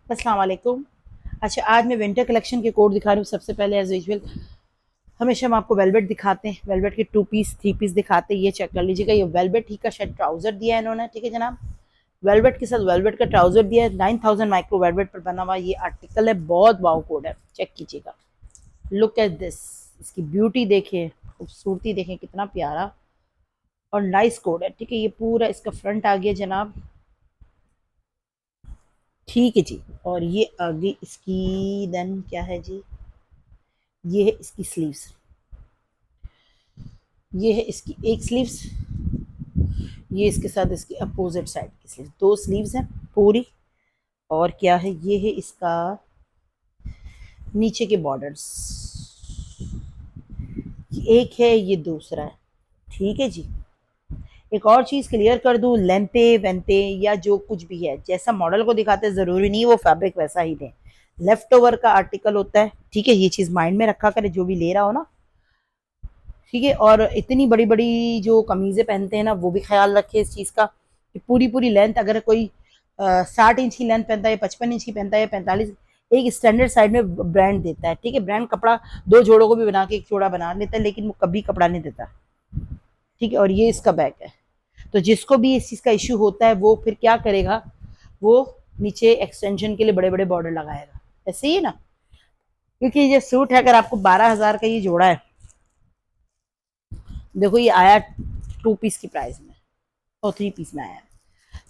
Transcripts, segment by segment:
अस्सलाम वालेकुम। अच्छा, आज मैं विंटर कलेक्शन के कोड दिखा रही हूँ। सबसे पहले एज यूजुअल हमेशा हम आपको वेलवेट दिखाते हैं, वेलवेट के टू पीस थ्री पीस दिखाते हैं। ये चेक कर लीजिएगा, ये वेलवेट ही का शायद ट्राउजर दिया है इन्होंने, ठीक है जनाब। वेलवेट के साथ वेलवेट का ट्राउजर दिया है, 9000 माइक्रो वेलवेट पर बना हुआ ये आर्टिकल है। बहुत वाव कोड है, चेक कीजिएगा। लुक एट दिस, इसकी ब्यूटी देखें, खूबसूरती देखें, कितना प्यारा और नाइस कोड है, ठीक है। ये पूरा इसका फ्रंट आ गया जनाब, ठीक है जी। और ये आगे इसकी देन क्या है जी, ये है इसकी स्लीव्स, ये है इसकी एक स्लीव्स, ये इसके साथ इसकी अपोजिट साइड की स्लीव, दो स्लीव्स हैं पूरी। और क्या है, ये है इसका नीचे के बॉर्डर्स, एक है ये दूसरा है, ठीक है जी। एक और चीज क्लियर कर दूं, लेंथे वेंथे या जो कुछ भी है जैसा मॉडल को दिखाते हैं जरूरी नहीं वो फैब्रिक वैसा ही दें। लेफ्ट ओवर का आर्टिकल होता है, ठीक है। ये चीज माइंड में रखा करे जो भी ले रहा हो ना, ठीक है। और इतनी बड़ी बड़ी जो कमीजें पहनते हैं ना, वो भी ख्याल रखे इस चीज का कि पूरी पूरी लेंथ, अगर कोई 60 इंच की लेंथ पहनता है, 55 इंच की पहनता है, 45, एक स्टैंडर्ड साइड में ब्रांड देता है, ठीक है। ब्रांड कपड़ा दो जोड़ों को भी बना के एक जोड़ा बना लेता है, लेकिन वो कभी कपड़ा नहीं देता, ठीक है। और ये इसका बैक है, तो जिसको भी इस चीज का इश्यू होता है वो फिर क्या करेगा, वो नीचे एक्सटेंशन के लिए बड़े बड़े बॉर्डर लगाएगा, ऐसे ही है ना। क्योंकि ये सूट है, अगर आपको 12,000 का ये जोड़ा है, देखो ये आया टू पीस की प्राइस में और थ्री पीस में आया,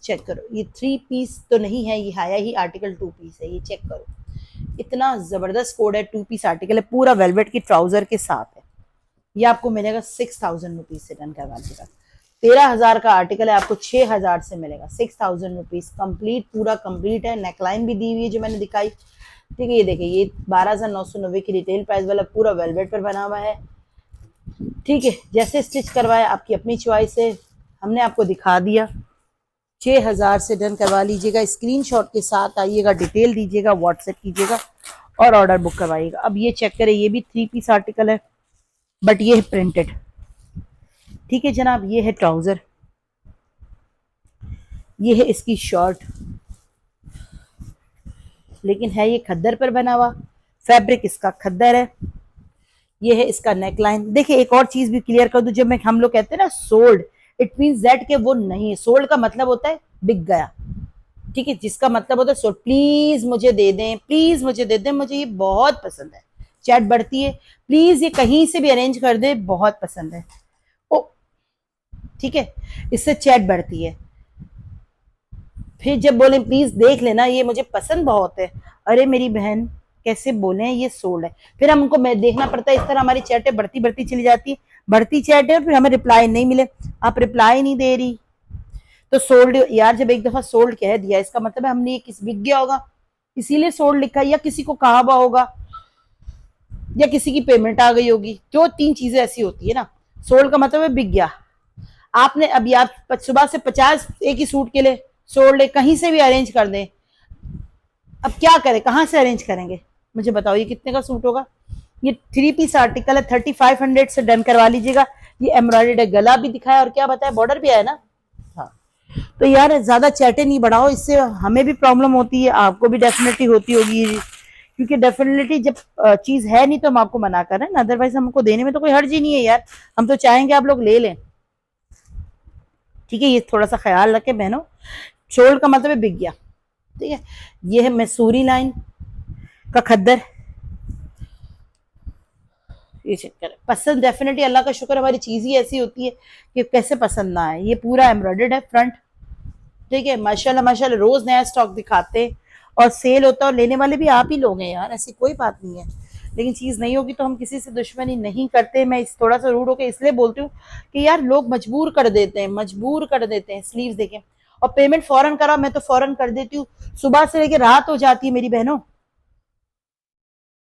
चेक करो। ये थ्री पीस तो नहीं है, ये आया ही आर्टिकल टू पीस है, ये चेक करो। इतना जबरदस्त कोड है, टू पीस आर्टिकल है, पूरा वेलवेट की ट्राउजर के साथ है। ये आपको मिलेगा 6000 रुपीज से, डन करवा दीजिएगा। 13,000 का आर्टिकल है, आपको 6,000 से मिलेगा, 6000 रुपीज कंप्लीट, पूरा कंप्लीट है। नेकलाइन भी दी हुई है जो मैंने दिखाई, ठीक है। ये देखिए, ये 12,990 की रिटेल प्राइस वाला पूरा वेलवेट पर बना हुआ है, ठीक है। जैसे स्टिच करवाया आपकी अपनी चॉइस है, हमने आपको दिखा दिया। 6,000 से डन करवा लीजिएगा, स्क्रीनशॉट के साथ आइएगा, डिटेल दीजिएगा, व्हाट्सएप कीजिएगा और ऑर्डर बुक करवाइएगा। अब ये चेक करें, ये भी थ्री पीस आर्टिकल है, बट ये है प्रिंटेड, ठीक है जनाब। ये है ट्राउजर, ये है इसकी शर्ट, लेकिन है ये खद्दर पर बना हुआ, फैब्रिक इसका खद्दर है। ये है इसका नेकलाइन। देखिए एक और चीज भी क्लियर कर दूं, जब मैं हम लोग कहते हैं ना सोल्ड, इट मीन दैट के वो नहीं है। सोल्ड का मतलब होता है बिक गया, ठीक है। जिसका मतलब होता है सोल्ड, प्लीज मुझे दे दें, प्लीज मुझे दे दें, मुझे ये बहुत पसंद है। चैट बढ़ती है, प्लीज ये कहीं से भी अरेंज कर दे, बहुत पसंद है ओ, ठीक है। इससे चैट बढ़ती है। फिर जब बोले प्लीज देख लेना, ये मुझे पसंद बहुत है, अरे मेरी बहन कैसे बोले ये सोल्ड है, फिर हमको मैं देखना पड़ता है। इस तरह हमारी चैटें बढ़ती बढ़ती चली जाती है, बढ़ती चैट है और फिर हमें रिप्लाई नहीं मिले, आप रिप्लाई नहीं दे रही, तो सोल्ड यार। जब एक दफा सोल्ड कह दिया, इसका मतलब है हमने ये किस बिक गया होगा, इसीलिए सोल्ड लिखा है, या किसी को कहा हुआ होगा, या किसी की पेमेंट आ गई होगी, जो तीन चीजें ऐसी होती है ना। सोल्ड का मतलब है बिक गया। आपने अभी आप सुबह से 50 एक ही सूट के लिए सोल्ड है, कहीं से भी अरेंज कर दें, अब क्या करें, कहाँ से अरेंज करेंगे, मुझे बताओ ये कितने का सूट होगा। ये थ्री पीस आर्टिकल है, 3500 से डन करवा लीजिएगा। ये एम्ब्रॉयडर्ड है, गला भी दिखाया और क्या बताया, बॉर्डर भी आया ना। हाँ, तो यार ज्यादा चैटे नहीं बढ़ाओ, इससे हमें भी प्रॉब्लम होती है, आपको भी डेफिनेटली होती होगी, क्योंकि डेफिनेटली जब चीज है नहीं तो हम आपको मना कर रहे हैं ना, अदरवाइज हमको देने में तो कोई हर्ज ही नहीं है यार, हम तो चाहेंगे आप लोग ले लें, ठीक है। ये थोड़ा सा ख्याल रखें बहनों, शोल्ड का मतलब है बिक गया, ठीक है। ये है मैसूरी लाइन का खद्दर, ये चक्कर है। पसंद डेफिनेटली अल्लाह का शुक्र, हमारी चीज ही ऐसी होती है कि कैसे पसंद ना आए। ये पूरा एम्ब्रॉयडर्ड है फ्रंट, ठीक है। माशाल्लाह माशाल्लाह, रोज नया स्टॉक दिखाते हैं और सेल होता है, और लेने वाले भी आप ही लोग हैं यार, ऐसी कोई बात नहीं है। लेकिन चीज नहीं होगी तो हम किसी से दुश्मनी नहीं करते। मैं इस थोड़ा सा रूड होकर इसलिए बोलती हूँ कि यार लोग मजबूर कर देते हैं, मजबूर कर देते हैं। स्लीव्स देखें और पेमेंट फौरन करा, मैं तो फौरन कर देती हूँ, सुबह से लेकर रात हो जाती है मेरी बहनों।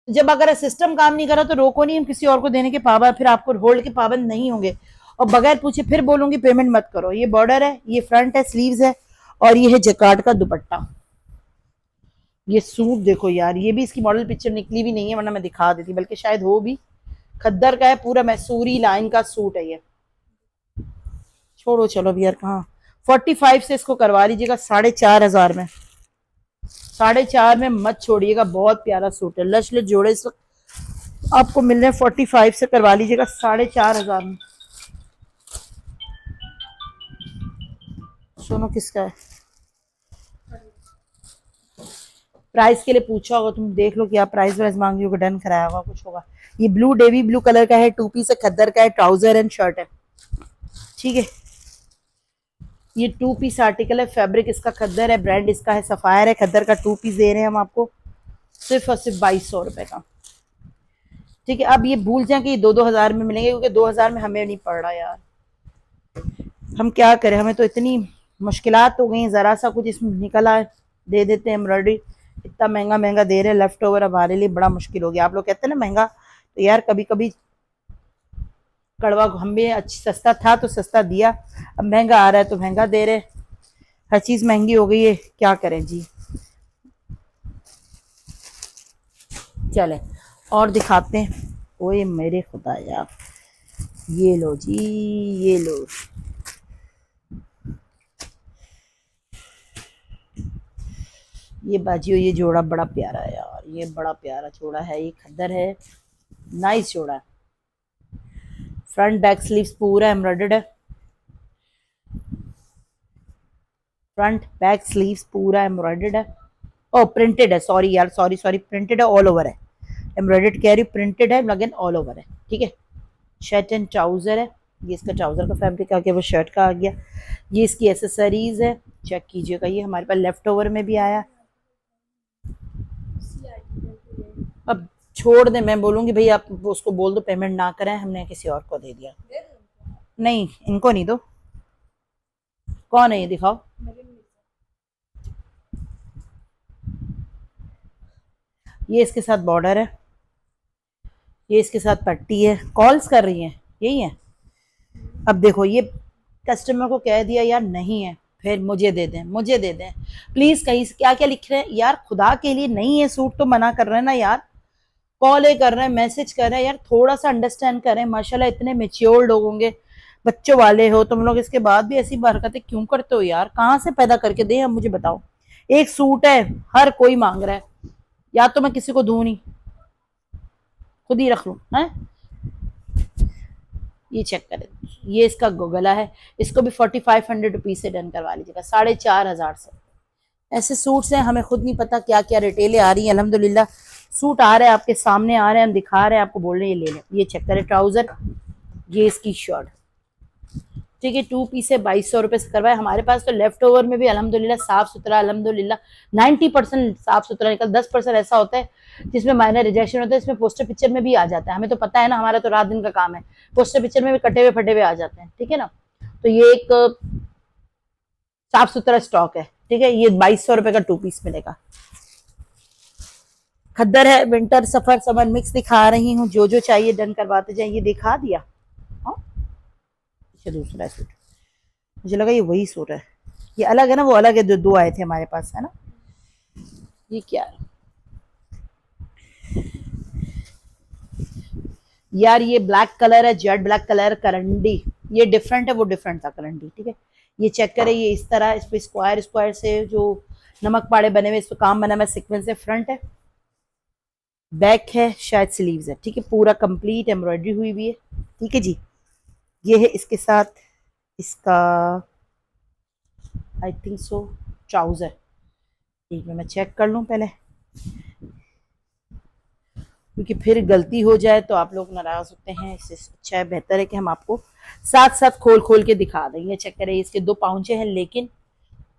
जब अगर सिस्टम काम नहीं करा तो रोको नहीं, हम किसी और को देने के पाबंद, फिर आपको होल्ड के पाबंद नहीं होंगे, और बगैर पूछे फिर बोलूंगी पेमेंट मत करो। ये बॉर्डर है, ये फ्रंट है, स्लीव्स है, और ये है जकार्ड का दुपट्टा। ये सूट देखो यार, ये भी इसकी मॉडल पिक्चर निकली भी नहीं है, वरना मैं दिखा देती, बल्कि शायद हो भी। खद्दर का है, पूरा मैसूरी लाइन का सूट है ये। छोड़ो चलो भी यार, कहाँ 45 से इसको करवा लीजिएगा 4,500 में, 4.5 में मत छोड़िएगा, बहुत प्यारा सूट है। लश लश जोड़े इस वक्त आपको मिल रहे हैं 45 से, करवा लीजिएगा 4,500 में। सुनो किसका है, प्राइस के लिए पूछा होगा, तुम देख लो क्या प्राइस वाइस मांगी होगा, डन कराया होगा कुछ होगा। ये ब्लू डेवी ब्लू कलर का है, 2 पीस है, खद्दर का है, ट्राउजर एंड शर्ट है, ठीक है। ये 2 पीस आर्टिकल है, फैब्रिक इसका खद्दर है, ब्रांड इसका है सफायर है, खद्दर का 2 पीस दे रहे हैं हम आपको सिर्फ और सिर्फ 2200 रुपए का, ठीक है। अब ये भूल जाए कि 2-2 हजार में मिलेंगे, क्योंकि 2 हजार में हमें नहीं पड़ रहा यार, हम क्या करें, हमें तो इतनी मुश्किलात हो गई, जरा सा कुछ इसमें निकला है दे देते हैं एम्ब्रॉयडरी, इतना महंगा महंगा दे रहे हैं, लेफ्ट ओवर हमारे लिए बड़ा मुश्किल हो गया। आप लोग कहते हैं ना महंगा, तो यार कभी कभी कड़वा, हम भी सस्ता था तो सस्ता दिया, अब महंगा आ रहा है तो महंगा दे रहे, हर चीज महंगी हो गई है, क्या करें जी। चले और दिखाते हैं। ओए मेरे खुदा यार, ये लो जी, ये लो, ये बाजियो, ये जोड़ा बड़ा प्यारा है यार, ये बड़ा प्यारा जोड़ा है, ये खद्दर है, नाइस जोड़ा है। फ्रंट बैक स्लीव्स पूरा एम्ब्रॉयडर्ड है, फ्रंट बैक स्लीव्स पूरा एम्ब्रॉयडर्ड है, ओ प्रिंटेड है, सॉरी यार, सॉरी सॉरी, प्रिंटेड है, ऑल ओवर है, एम्ब्रॉयडर्ड कह रही हूँ, प्रिंटेड है लेकिन ऑल ओवर है, ठीक है। शर्ट एंड ट्राउजर है, ये इसका ट्राउजर का फैब्रिक आ गया, वो शर्ट का आ गया, ये इसकी एसेसरीज है, चेक कीजिएगा, ये हमारे पास लेफ्ट ओवर में भी आया। अब छोड़ दे, मैं बोलूंगी भाई आप उसको बोल दो पेमेंट ना करें, हमने किसी और को दे दिया। नहीं इनको नहीं दो, कौन है ये दिखाओ, ये इसके साथ बॉर्डर है, ये इसके साथ पट्टी है, कॉल्स कर रही हैं यही है। अब देखो ये कस्टमर को कह दिया यार नहीं है, फिर मुझे दे दें, मुझे दे दें प्लीज, कहीं से क्या क्या लिख रहे हैं यार, खुदा के लिए नहीं है सूट तो मना कर रहे हैं ना यार, कॉल कर रहे हैं, मैसेज कर रहे हैं यार, थोड़ा सा अंडरस्टैंड करें, माशाल्लाह इतने मेच्योर लोग होंगे, बच्चों वाले हो तुम लोग, इसके बाद भी ऐसी हरकतें क्यों करते हो यार, कहाँ से पैदा करके दे, अब मुझे बताओ। एक सूट है, हर कोई मांग रहा है, या तो मैं किसी को दूं नहीं, खुद ही रख लूं है। ये चेक करें, ये इसका गला है, इसको भी 4500 रुपीज से डन करवा लीजिएगा, 4,500 से। ऐसे सूट्स हैं, हमें खुद नहीं पता क्या क्या रिटेलें आ रही हैं, अल्हम्दुलिल्लाह सूट आ रहे हैं आपके सामने, आ रहे हैं, हम दिखा रहे हैं आपको, बोल रहे हैं ये ले लें। ये चेक करें ट्राउजर, ये इसकी शर्ट, ठीक है, 2 पीस है, 2200 रुपए से करवाए हमारे पास, तो लेफ्ट ओवर में भी अल्हम्दुलिल्लाह साफ सुथरा, अल्हम्दुलिल्लाह 90% साफ सुथरा निकल, 10% ऐसा होता है जिसमें माइनर रिजेक्शन होता है, इसमें पोस्टर पिक्चर में भी आ जाता है, हमें तो पता है ना, हमारा तो रात दिन का काम है, पोस्टर पिक्चर में भी कटे हुए फटे हुए आ जाते हैं, ठीक है ना। तो ये एक साफ सुथरा स्टॉक है, ठीक है, ये 2200 रुपए का 2 पीस मिलेगा। खद्दर है, विंटर सफर समर मिक्स दिखा रही हूँ, जो जो चाहिए डन करवाते जाए, ये दिखा दिया। हाँ ये दूसरा सूट, मुझे लगा ये वही सूट है, ये अलग है ना, वो अलग है, दो आए थे हमारे पास है ना। ये क्या है यार, ये ब्लैक कलर है, जेड ब्लैक कलर, करंडी, ये डिफरेंट है, वो डिफरेंट था करंडी, ठीक है। ये चेक करें, ये इस तरह, इस पे स्क्वायर स्क्वायर से जो नमक पाड़े बने हुए, इस पे काम बना हुआ, सिक्वेंस से फ्रंट है, बैक है, शायद स्लीव्स है, ठीक है, पूरा कंप्लीट एम्ब्रॉयडरी हुई हुई है, ठीक है जी। ये है इसके साथ इसका आई थिंक सो ट्राउजर, एक मिनट मैं चेक कर लूं पहले, क्योंकि फिर गलती हो जाए तो आप लोग नाराज होते हैं, इससे अच्छा है, बेहतर है कि हम आपको साथ साथ खोल खोल के दिखा देंगे। चेक करें, इसके 2 पाउंचे हैं लेकिन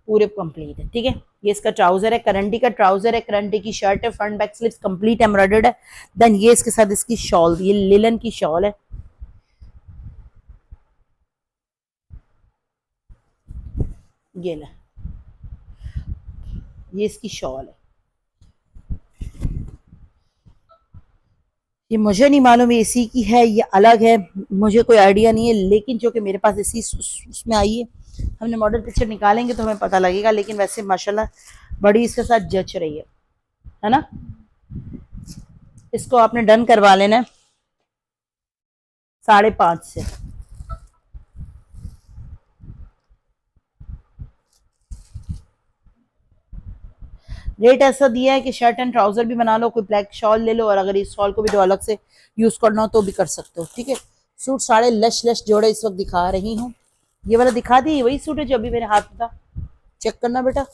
पूरे कंप्लीट है, ठीक है। ये इसका ट्राउजर है, करंडी का ट्राउजर है, करंडी की शर्ट है, front back sleeves complete embroidered है। देन ये इसके साथ इसकी शॉल, ये लिलन की शॉल है, ये ला, ये इसकी शॉल है, ये मुझे नहीं मालूम ये इसी की है, ये अलग है, मुझे कोई आइडिया नहीं है, लेकिन जो कि मेरे पास इसी उसमें आई है, हमने मॉडल पिक्चर निकालेंगे तो हमें पता लगेगा, लेकिन वैसे माशाल्लाह बड़ी इसके साथ जच रही है ना। इसको आपने डन करवा लेना है 5.5 से, रेट ऐसा दिया है कि शर्ट एंड ट्राउजर भी बना लो, कोई ब्लैक शॉल ले लो, और अगर इस शॉल को भी तो अलग से यूज करना हो तो भी कर सकते हो, ठीक है। सूट साढ़े लश लश जोड़े इस वक्त दिखा रही हूँ। ये वाला दिखा दी, वही सूट है जो अभी मेरे हाथ में था, चेक करना बेटा।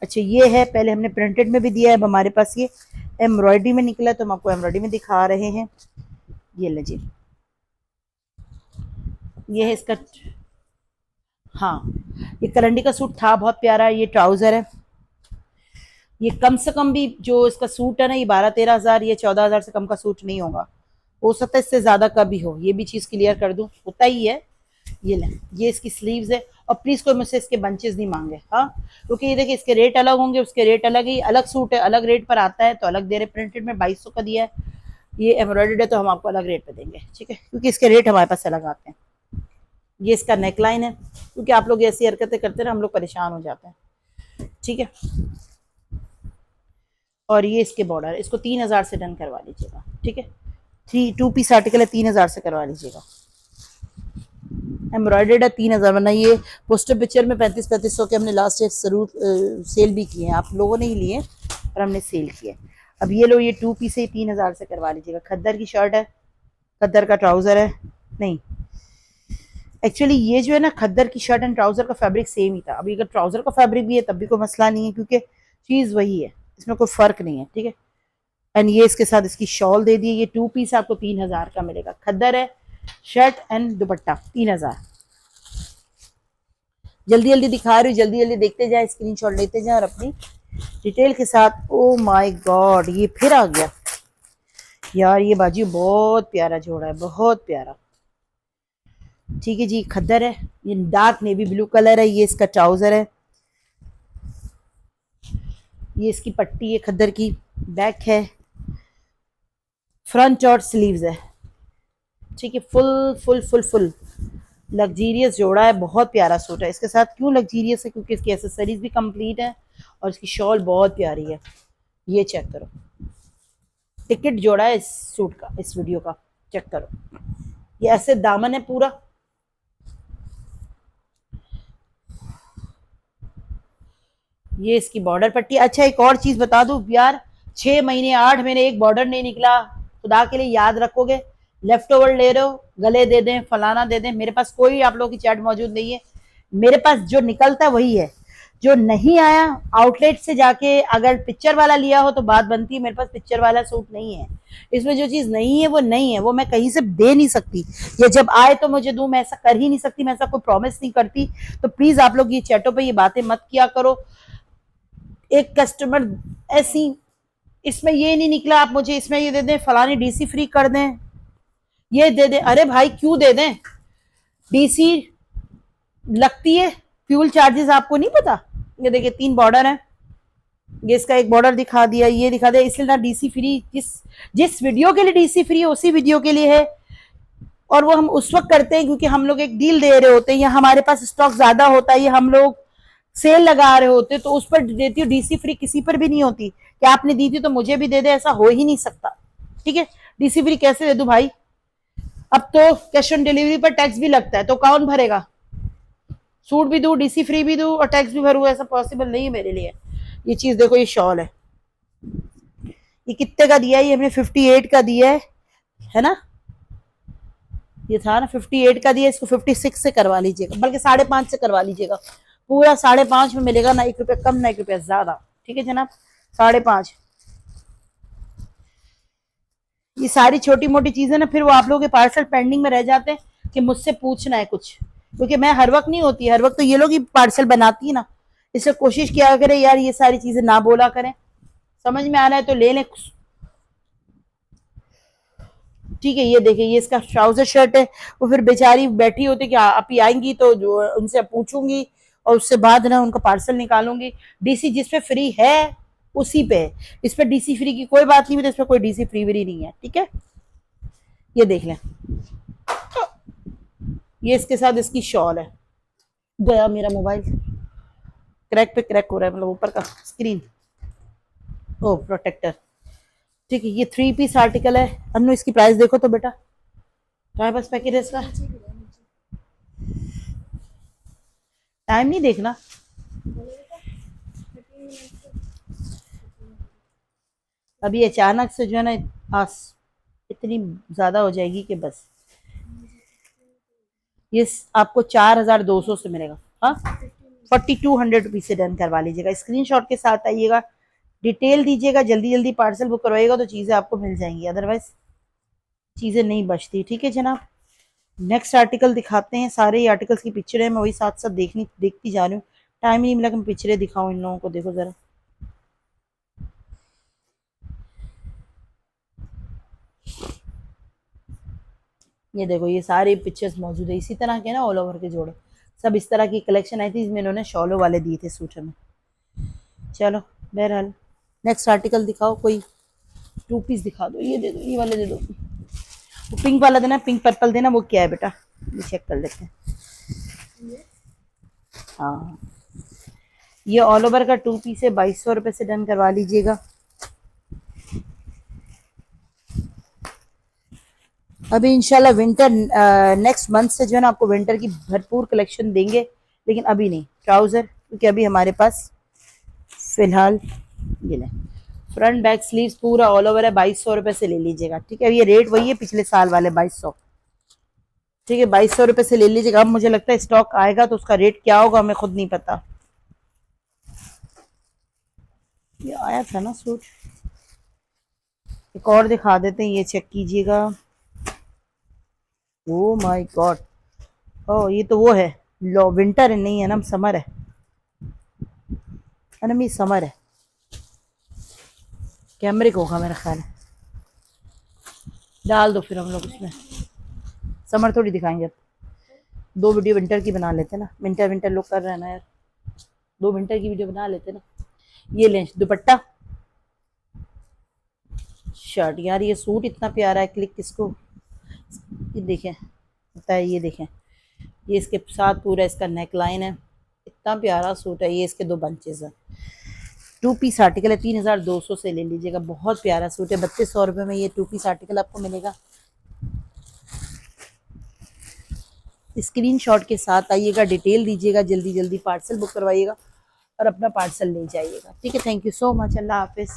अच्छा ये है, पहले हमने प्रिंटेड में भी दिया है, अब हमारे पास ये एम्ब्रॉयडरी में निकला है, तो हम आपको एम्ब्रॉयडरी में दिखा रहे हैं। ये लीजिए, ये है इसका, हाँ ये करंडी का सूट था, बहुत प्यारा। ये ट्राउजर है, ये कम से कम भी जो इसका सूट है ना, ये 12-13 हजार, ये 14 हजार से कम का सूट नहीं होगा, हो सकता है इससे ज्यादा का भी हो, ये भी चीज क्लियर कर दूं, होता ही है। ये ले, ये इसकी स्लीव्स है, और प्लीज कोई मुझसे इसके बंचेस नहीं मांगे, हाँ, क्योंकि ये देखिए इसके रेट अलग होंगे, उसके रेट अलग ही, अलग सूट है अलग रेट पर आता है तो अलग दे रहे। प्रिंटेड में 2200 का दिया है, ये एम्ब्रॉयडर्ड है तो हम आपको अलग रेट पे देंगे, ठीक है, क्योंकि इसके रेट हमारे पास अलग आते हैं। ये इसका नेकलाइन है, क्योंकि आप लोग ऐसी हरकतें करते हैं ना, हम लोग परेशान हो जाते हैं, ठीक है। और ये इसके बॉर्डर, इसको 3000 से डन करवा लीजिएगा, ठीक है। 2 पीस आर्टिकल है, 3000 से करवा लीजिएगा। एम्ब्रॉयडर्ड है 3000, वरना ये पोस्टर पिक्चर में 3500 के हमने लास्ट ईयर जरूर सेल भी किए हैं, आप लोगों ने ही लिए और हमने सेल किए। अब ये लो, ये 2 पीस है, 3000 से करवा लीजिएगा। खद्दर की शर्ट है, खद्दर का ट्राउजर है, नहीं एक्चुअली ये जो है ना, खद्दर की शर्ट एंड ट्राउजर का फैब्रिक सेम ही था। अभी अगर ट्राउजर का फैब्रिक भी है तब भी कोई मसला नहीं है, क्योंकि चीज वही है, इसमें कोई फर्क नहीं है, ठीक है। एंड ये इसके साथ इसकी शॉल दे दी है। ये 2 पीस आपको 3000 का मिलेगा। खद्दर है, शर्ट एंड दुपट्टा 3000। जल्दी जल्दी दिखा रही हूँ, जल्दी जल्दी देखते जाए, स्क्रीनशॉट लेते जाए और अपनी डिटेल के साथ। ओ माय गॉड, ये फिर आ गया यार, ये बाजू बहुत प्यारा जोड़ा है, बहुत प्यारा, ठीक है जी। खद्दर है, ये डार्क नेवी ब्लू कलर है, ये इसका ट्राउजर है, ये इसकी पट्टी है खद्दर की, बैक है, फ्रंट और स्लीव्स है, ठीक है। Full full full full luxurious जोड़ा है, बहुत प्यारा सूट है। इसके साथ क्यों लग्जीरियस है, क्योंकि इसकी एसेसरीज भी कंप्लीट है और इसकी शॉल बहुत प्यारी है। ये चेक करो, टिकट जोड़ा है इस सूट का, इस वीडियो का, चेक करो। ये ऐसे दामन है पूरा, ये इसकी बॉर्डर पट्टी। अच्छा एक और चीज बता दूं यार, 6 महीने 8 महीने एक बॉर्डर नहीं निकला, खुदा के लिए याद रखोगे, लेफ्ट ओवर ले रहे हो, गले दे दें, फलाना दे दें, मेरे पास कोई आप लोगों की चैट मौजूद नहीं है। मेरे पास जो निकलता है वही है, जो नहीं आया आउटलेट से जाके अगर पिक्चर वाला लिया हो तो बात बनती है। मेरे पास पिक्चर वाला सूट नहीं है, इसमें जो चीज नहीं है वो नहीं है, वो मैं कहीं से दे नहीं सकती, या जब आए तो मुझे दूं, मैं ऐसा कर ही नहीं सकती, मैं ऐसा कोई प्रॉमिस नहीं करती। तो प्लीज आप लोग ये चैटों पे ये बातें मत किया करो। एक कस्टमर ऐसी, इसमें ये नहीं निकला, आप मुझे इसमें ये दे दें, फलानी डीसी फ्री कर दें, ये दे दें। अरे भाई क्यों दे दें, डीसी लगती है, फ्यूल चार्जेस आपको नहीं पता। ये देखिए 3 बॉर्डर है, ये इसका एक बॉर्डर दिखा दिया, ये दिखा दिया, इसलिए ना डीसी फ्री, जिस जिस वीडियो के लिए डीसी फ्री है उसी वीडियो के लिए है, और वो हम उस वक्त करते हैं क्योंकि हम लोग एक डील दे रहे होते हैं, या हमारे पास स्टॉक ज्यादा होता है, या हम लोग सेल लगा रहे होते, तो उस पर देती हूँ। डीसी फ्री किसी पर भी नहीं होती कि आपने दी थी तो मुझे भी दे दे, ऐसा हो ही नहीं सकता, ठीक है। डीसी फ्री कैसे दे दूं भाई, अब तो कैश ऑन डिलीवरी पर टैक्स भी लगता है, तो कौन भरेगा। सूट भी दूं, डीसी फ्री भी दूं और टैक्स भी भरूं, ऐसा पॉसिबल नहीं है मेरे लिए। ये चीज देखो, ये शॉल है, ये कितने का दिया है, ये हमने 58 का दिया है ना, ये था ना 58 का दिया, इसको 56 से करवा लीजिएगा, बल्कि 5.5 से करवा लीजिएगा। पूरा 5.5 में मिलेगा, ना 1 रुपया कम ना 1 रुपया ज्यादा, ठीक है जनाब, 5.5। ये सारी छोटी मोटी चीजें ना फिर वो आप लोगों के पार्सल पेंडिंग में रह जाते हैं कि मुझसे पूछना है कुछ, क्योंकि मैं हर वक्त नहीं होती, हर वक्त तो ये लोग ही पार्सल बनाती है ना, इससे कोशिश किया करें यार ये सारी चीजें ना बोला करें, समझ में आ रहा है तो ले लें, ठीक है। ये देखिए, ये इसका ट्राउजर शर्ट है, वो फिर बेचारी बैठी होती कि आप ही आएंगी तो जो उनसे पूछूंगी और उससे बाद ना उनका पार्सल निकालूंगी। डीसी जिस पे फ्री है उसी पे है, इस पे डीसी फ्री की कोई बात नहीं है, तो इस पे कोई डीसी फ्री भी नहीं है, ठीक है। ये देख लें, ये इसके साथ इसकी शॉल है। गया मेरा मोबाइल, क्रैक पे क्रैक हो रहा है, मतलब ऊपर का स्क्रीन, ओ प्रोटेक्टर, ठीक है। ये 3 पीस आर्टिकल है। अन्नू इसकी प्राइस देखो तो बेटा, तुम्हारे पास पैकेट है इसका, टाइम नहीं देखना, अभी अचानक से जो है ना आस इतनी ज्यादा हो जाएगी कि बस। ये आपको 4200 से मिलेगा। हाँ, 4200 रुपीज से डन करवा लीजिएगा। स्क्रीनशॉट के साथ आइएगा, डिटेल दीजिएगा, जल्दी जल्दी पार्सल बुक करवाइएगा तो चीजें आपको मिल जाएंगी, अदरवाइज चीजें नहीं बचती। ठीक है जनाब, नेक्स्ट आर्टिकल दिखाते हैं। सारे ही आर्टिकल्स की पिक्चर है, मैं वही साथ साथ देखती जा रही हूँ। टाइम ही नहीं मिला कि मैं पिक्चरें दिखाऊं इन लोगों को। देखो जरा, ये देखो, ये सारे पिक्चर्स मौजूद है इसी तरह के ना, ऑल ओवर के जोड़े सब इस तरह की कलेक्शन आई थी, इसमें इन्होंने शॉलो वाले दिए थे सूट हमें। चलो बहरहाल, नेक्स्ट आर्टिकल दिखाओ, कोई टू पीस दिखा दो। ये दे दो, ये वाले दे दो। वो पिंक वाला देना, पिंक पर्पल देना। वो क्या है बेटा, ये चेक कर लेते हैं। हाँ, ये ऑल ओवर का टू पीस है, 2200 रुपये से डन करवा लीजिएगा। अभी इंशाल्लाह विंटर नेक्स्ट मंथ से जो है ना आपको विंटर की भरपूर कलेक्शन देंगे, लेकिन अभी नहीं ट्राउजर, क्योंकि अभी हमारे पास फिलहाल ये लें। फ्रंट बैक स्लीव्स पूरा ऑल ओवर है, 2200 रुपये से ले लीजिएगा। ठीक है, ये रेट वही है पिछले साल वाले 2200। ठीक है, 2200 रुपये से ले लीजिएगा। अब मुझे लगता है स्टॉक आएगा तो उसका रेट क्या होगा हमें खुद नहीं पता। ये आया था ना सूट, एक और दिखा देते हैं, ये चेक कीजिएगा। ओ माय गॉड, ओ ये तो वो है, लो विंटर नहीं है ना, समर है। अनमी समर है, कैमरे को होगा मेरा ख्याल है। डाल दो फिर हम लोग उसमें, समर थोड़ी दिखाएंगे अब। दो वीडियो विंटर की बना लेते ना, विंटर विंटर लोग कर रहे हैं ना यार, दो विंटर की वीडियो बना लेते ना। ये लें दुपट्टा शर्ट। यार ये सूट इतना प्यारा है, क्लिक किसको, ये देखें पता है, ये देखें, ये इसके साथ पूरा इसका नेक लाइन है, इतना प्यारा सूट है। ये इसके दो बंचेस है, टू पीस आर्टिकल है, 3200 से ले लीजिएगा। बहुत प्यारा सूट है, 3200 रुपये में ये टू पीस आर्टिकल आपको मिलेगा। स्क्रीनशॉट के साथ आइएगा, डिटेल दीजिएगा, जल्दी जल्दी पार्सल बुक करवाइएगा और अपना पार्सल ले जाइएगा। ठीक है, थैंक यू सो मच, अल्लाह हाफिज़।